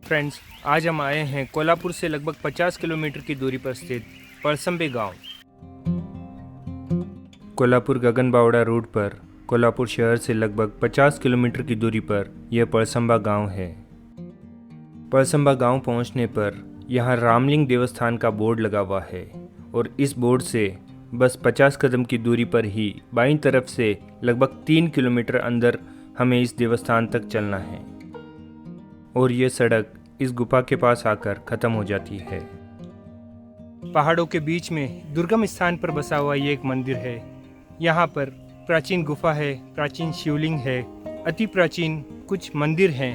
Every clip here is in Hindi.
फ्रेंड्स, आज हम आए हैं कोल्हापुर से लगभग 50 किलोमीटर की दूरी पर स्थित पळसंबे गांव। कोल्हापुर गगनबावड़ा रूट पर कोल्हापुर शहर से लगभग 50 किलोमीटर की दूरी पर यह पळसंबा गांव है। पळसंबा गांव पहुंचने पर यहां रामलिंग देवस्थान का बोर्ड लगा हुआ है और इस बोर्ड से बस 50 कदम की दूरी पर ही बाईं तरफ से लगभग 3 किलोमीटर अंदर हमें इस देवस्थान तक चलना है और ये सड़क इस गुफा के पास आकर ख़त्म हो जाती है। पहाड़ों के बीच में दुर्गम स्थान पर बसा हुआ ये एक मंदिर है। यहाँ पर प्राचीन गुफा है, प्राचीन शिवलिंग है, अति प्राचीन कुछ मंदिर हैं।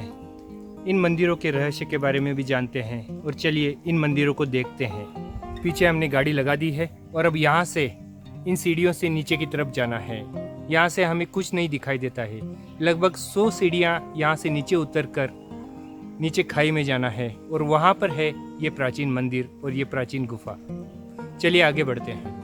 इन मंदिरों के रहस्य के बारे में भी जानते हैं और चलिए इन मंदिरों को देखते हैं। पीछे हमने गाड़ी लगा दी है और अब यहाँ से इन सीढ़ियों से नीचे की तरफ जाना है। यहाँ से हमें कुछ नहीं दिखाई देता है। लगभग 100 सीढ़ियाँ यहाँ से नीचे उतरकर नीचे खाई में जाना है और वहाँ पर है ये प्राचीन मंदिर और ये प्राचीन गुफा। चलिए आगे बढ़ते हैं।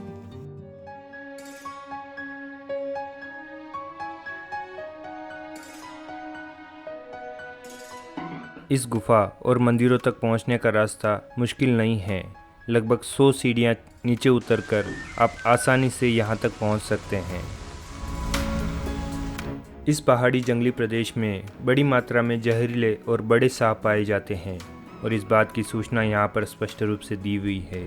इस गुफा और मंदिरों तक पहुँचने का रास्ता मुश्किल नहीं है। लगभग 100 सीढ़ियाँ नीचे उतरकर आप आसानी से यहाँ तक पहुँच सकते हैं। इस पहाड़ी जंगली प्रदेश में बड़ी मात्रा में जहरीले और बड़े सांप पाए जाते हैं और इस बात की सूचना यहाँ पर स्पष्ट रूप से दी हुई है।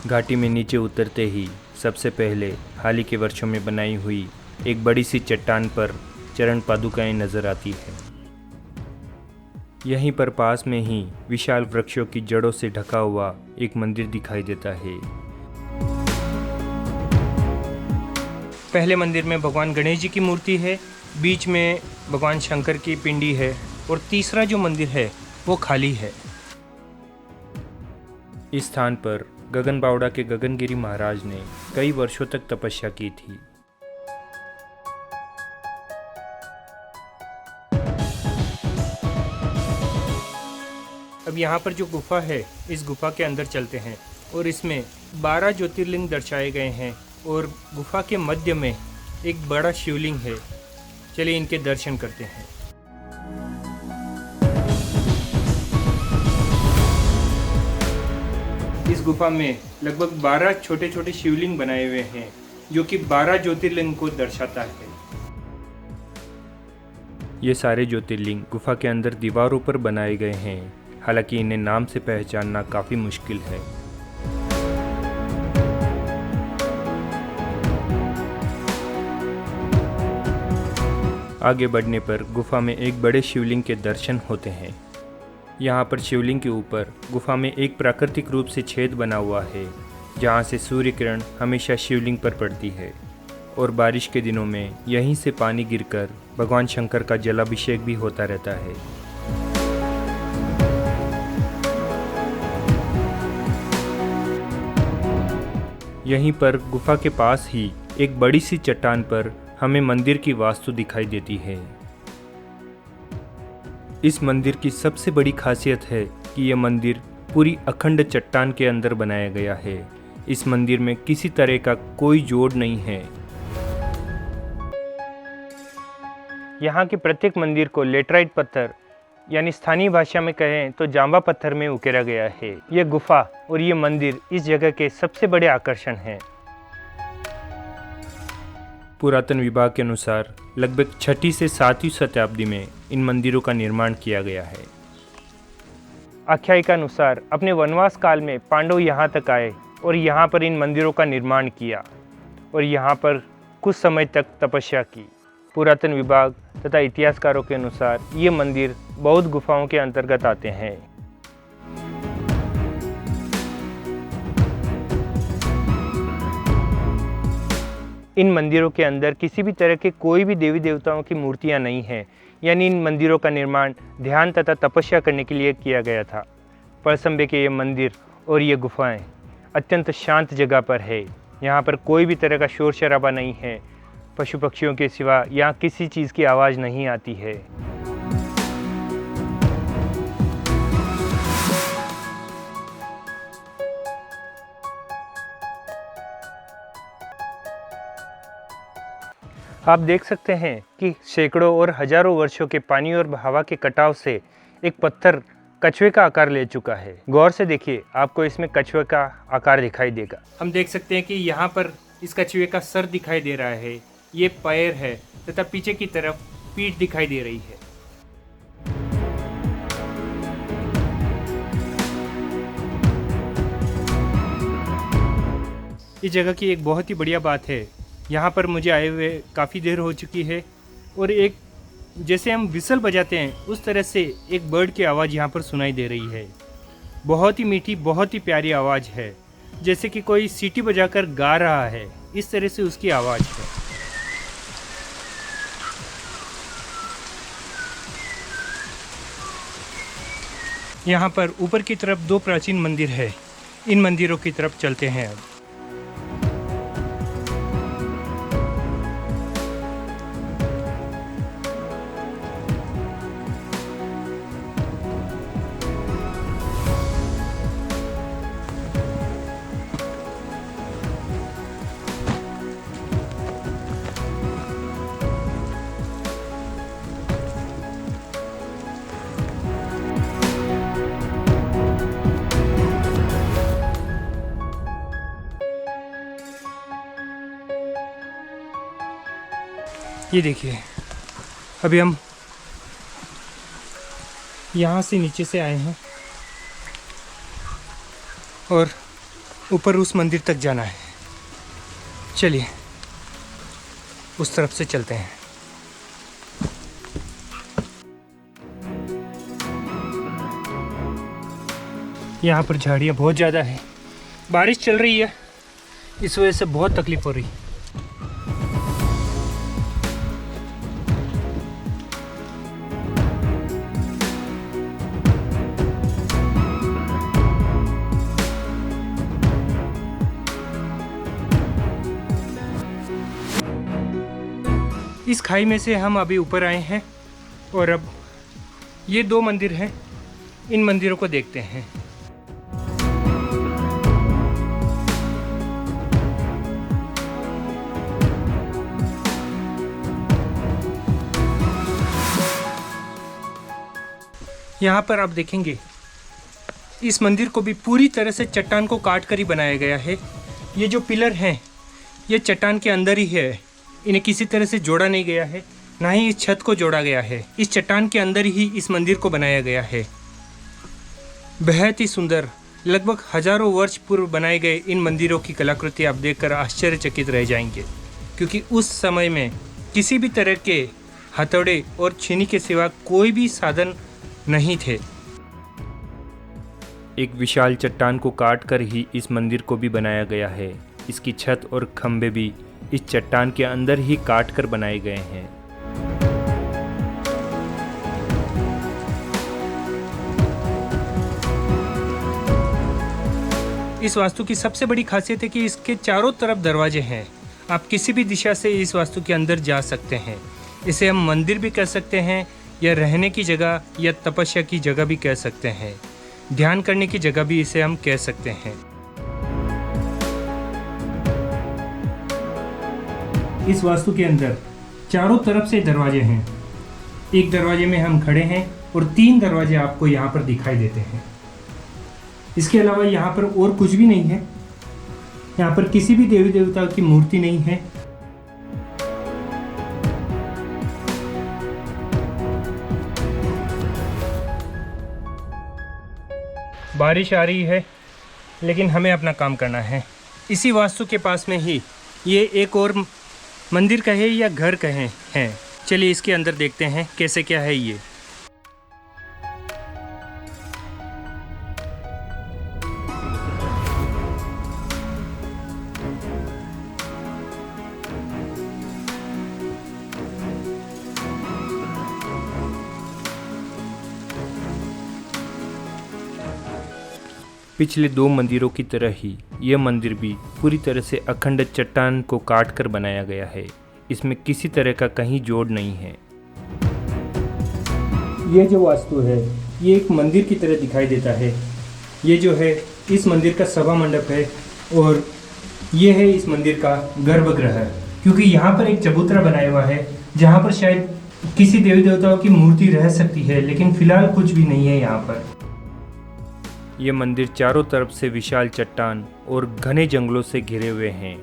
घाटी में नीचे उतरते ही सबसे पहले हाल ही के वर्षों में बनाई हुई एक बड़ी सी चट्टान पर चरण पादुकाएं नजर आती है। यहीं पर पास में ही विशाल वृक्षों की जड़ों से ढका हुआ एक मंदिर दिखाई देता है। पहले मंदिर में भगवान गणेश जी की मूर्ति है, बीच में भगवान शंकर की पिंडी है और तीसरा जो मंदिर है वो खाली है। इस स्थान पर गगनबावड़ा के गगनगिरी महाराज ने कई वर्षों तक तपस्या की थी। अब यहाँ पर जो गुफा है, इस गुफा के अंदर चलते हैं और इसमें 12 ज्योतिर्लिंग दर्शाए गए हैं और गुफा के मध्य में एक बड़ा शिवलिंग है। चलिए इनके दर्शन करते हैं। इस गुफा में लगभग 12 छोटे छोटे शिवलिंग बनाए हुए हैं जो कि 12 ज्योतिर्लिंग को दर्शाता है। ये सारे ज्योतिर्लिंग गुफा के अंदर दीवारों पर बनाए गए हैं, हालांकि इन्हें नाम से पहचानना काफ़ी मुश्किल है। आगे बढ़ने पर गुफा में एक बड़े शिवलिंग के दर्शन होते हैं। यहाँ पर शिवलिंग के ऊपर गुफा में एक प्राकृतिक रूप से छेद बना हुआ है जहाँ से सूर्य किरण हमेशा शिवलिंग पर पड़ती है और बारिश के दिनों में यहीं से पानी गिरकर भगवान शंकर का जलाभिषेक भी होता रहता है। यहीं पर गुफा के पास ही एक बड़ी सी चट्टान पर हमें मंदिर की वास्तु दिखाई देती है। इस मंदिर की सबसे बड़ी खासियत है कि यह मंदिर पूरी अखंड चट्टान के अंदर बनाया गया है। इस मंदिर में किसी तरह का कोई जोड़ नहीं है। यहाँ के प्रत्येक मंदिर को लेटराइट पत्थर यानी स्थानीय भाषा में कहें तो जांबा पत्थर में उकेरा गया है। ये गुफा और ये मंदिर इस जगह के सबसे बड़े आकर्षण हैं। पुरातन विभाग के अनुसार लगभग 6वीं से 7वीं शताब्दी में इन मंदिरों का निर्माण किया गया है। आख्यायिका अनुसार अपने वनवास काल में पांडव यहाँ तक आए और यहाँ पर इन मंदिरों का निर्माण किया और यहाँ पर कुछ समय तक तपस्या की। पुरातन विभाग तथा इतिहासकारों के अनुसार ये मंदिर बौद्ध गुफाओं के अंतर्गत आते हैं। इन मंदिरों के अंदर किसी भी तरह के कोई भी देवी देवताओं की मूर्तियां नहीं हैं, यानी इन मंदिरों का निर्माण ध्यान तथा तपस्या करने के लिए किया गया था। पळसंबे के ये मंदिर और ये गुफाएं अत्यंत शांत जगह पर है। यहाँ पर कोई भी तरह का शोर शराबा नहीं है। पशु पक्षियों के सिवा यहाँ किसी चीज़ की आवाज़ नहीं आती है। आप देख सकते हैं कि सैकड़ों और हजारों वर्षों के पानी और हवा के कटाव से एक पत्थर कछुए का आकार ले चुका है। गौर से देखिए, आपको इसमें कछुए का आकार दिखाई देगा। हम देख सकते हैं कि यहाँ पर इस कछुए का सर दिखाई दे रहा है, ये पैर है तथा पीछे की तरफ पीठ दिखाई दे रही है। इस जगह की एक बहुत ही बढ़िया बात है, यहाँ पर मुझे आए हुए काफ़ी देर हो चुकी है और एक जैसे हम विसल बजाते हैं उस तरह से एक बर्ड की आवाज़ यहाँ पर सुनाई दे रही है। बहुत ही मीठी, बहुत ही प्यारी आवाज़ है, जैसे कि कोई सीटी बजाकर गा रहा है, इस तरह से उसकी आवाज़ है। यहाँ पर ऊपर की तरफ 2 प्राचीन मंदिर है, इन मंदिरों की तरफ चलते हैं अब। ये देखिए, अभी हम यहाँ से नीचे से आए हैं और ऊपर उस मंदिर तक जाना है। चलिए उस तरफ से चलते हैं। यहाँ पर झाड़ियाँ बहुत ज़्यादा है, बारिश चल रही है, इस वजह से बहुत तकलीफ हो रही है। इस खाई में से हम अभी ऊपर आए हैं और अब ये 2 मंदिर हैं, इन मंदिरों को देखते हैं। यहाँ पर आप देखेंगे इस मंदिर को भी पूरी तरह से चट्टान को काट कर ही बनाया गया है। ये जो पिलर हैं ये चट्टान के अंदर ही है, इन्हें किसी तरह से जोड़ा नहीं गया है, ना ही इस छत को जोड़ा गया है। इस चट्टान के अंदर ही इस मंदिर को बनाया गया है। बेहद ही सुंदर, लगभग हजारों वर्ष पूर्व बनाए गए इन मंदिरों की कलाकृति आप देखकर आश्चर्यचकित रह जाएंगे, क्योंकि उस समय में किसी भी तरह के हथौड़े और छीनी के सिवा कोई भी साधन नहीं थे। एक विशाल चट्टान को काट कर ही इस मंदिर को भी बनाया गया है। इसकी छत और खंभे भी इस चट्टान के अंदर ही काट कर बनाए गए हैं। इस वास्तु की सबसे बड़ी खासियत है कि इसके चारों तरफ दरवाजे हैं। आप किसी भी दिशा से इस वास्तु के अंदर जा सकते हैं। इसे हम मंदिर भी कह सकते हैं, या रहने की जगह या तपस्या की जगह भी कह सकते हैं, ध्यान करने की जगह भी इसे हम कह सकते हैं। इस वास्तु के अंदर चारों तरफ से दरवाजे हैं। एक दरवाजे में हम खड़े हैं और 3 दरवाजे आपको यहाँ पर दिखाई देते हैं। इसके अलावा यहाँ पर और कुछ भी नहीं है। यहाँ पर किसी भी देवी देवता की मूर्ति नहीं है। बारिश आ रही है, लेकिन हमें अपना काम करना है। इसी वास्तु के पास में ही ये एक और मंदिर कहे या घर कहे हैं। चलिए इसके अंदर देखते हैं कैसे क्या है ये। पिछले 2 मंदिरों की तरह ही यह मंदिर भी पूरी तरह से अखंड चट्टान को काट कर बनाया गया है। इसमें किसी तरह का कहीं जोड़ नहीं है। यह जो वास्तु है ये एक मंदिर की तरह दिखाई देता है। ये जो है इस मंदिर का सभा मंडप है और ये है इस मंदिर का गर्भगृह। क्योंकि यहाँ पर एक चबूतरा बनाया हुआ है जहाँ पर शायद किसी देवी देवताओं की मूर्ति रह सकती है, लेकिन फिलहाल कुछ भी नहीं है यहाँ पर। ये मंदिर चारों तरफ से विशाल चट्टान और घने जंगलों से घिरे हुए हैं।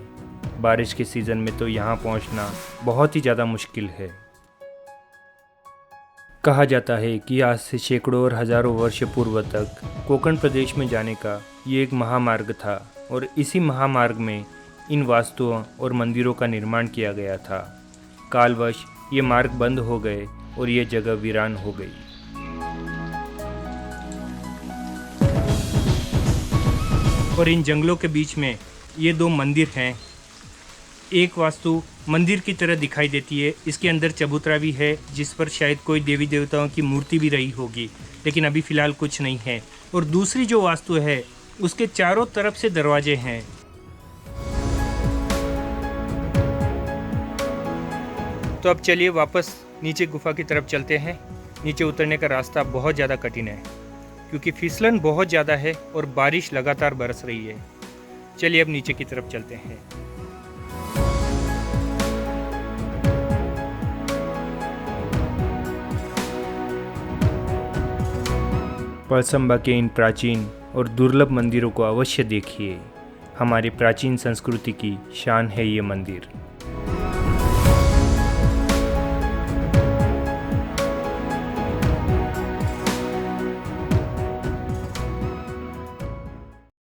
बारिश के सीजन में तो यहाँ पहुँचना बहुत ही ज़्यादा मुश्किल है। कहा जाता है कि आज से सैकड़ों और हजारों वर्ष पूर्व तक कोंकण प्रदेश में जाने का ये एक महामार्ग था और इसी महामार्ग में इन वास्तुओं और मंदिरों का निर्माण किया गया था। कालवश ये मार्ग बंद हो गए और ये जगह वीरान हो गई। और इन जंगलों के बीच में ये दो मंदिर हैं। एक वास्तु मंदिर की तरह दिखाई देती है, इसके अंदर चबूतरा भी है जिस पर शायद कोई देवी देवताओं की मूर्ति भी रही होगी, लेकिन अभी फ़िलहाल कुछ नहीं है। और दूसरी जो वास्तु है उसके चारों तरफ से दरवाजे हैं। तो अब चलिए वापस नीचे गुफा की तरफ चलते हैं। नीचे उतरने का रास्ता बहुत ज़्यादा कठिन है क्योंकि फिसलन बहुत ज़्यादा है और बारिश लगातार बरस रही है। चलिए अब नीचे की तरफ चलते हैं। पलसंबा के इन प्राचीन और दुर्लभ मंदिरों को अवश्य देखिए। हमारी प्राचीन संस्कृति की शान है ये मंदिर।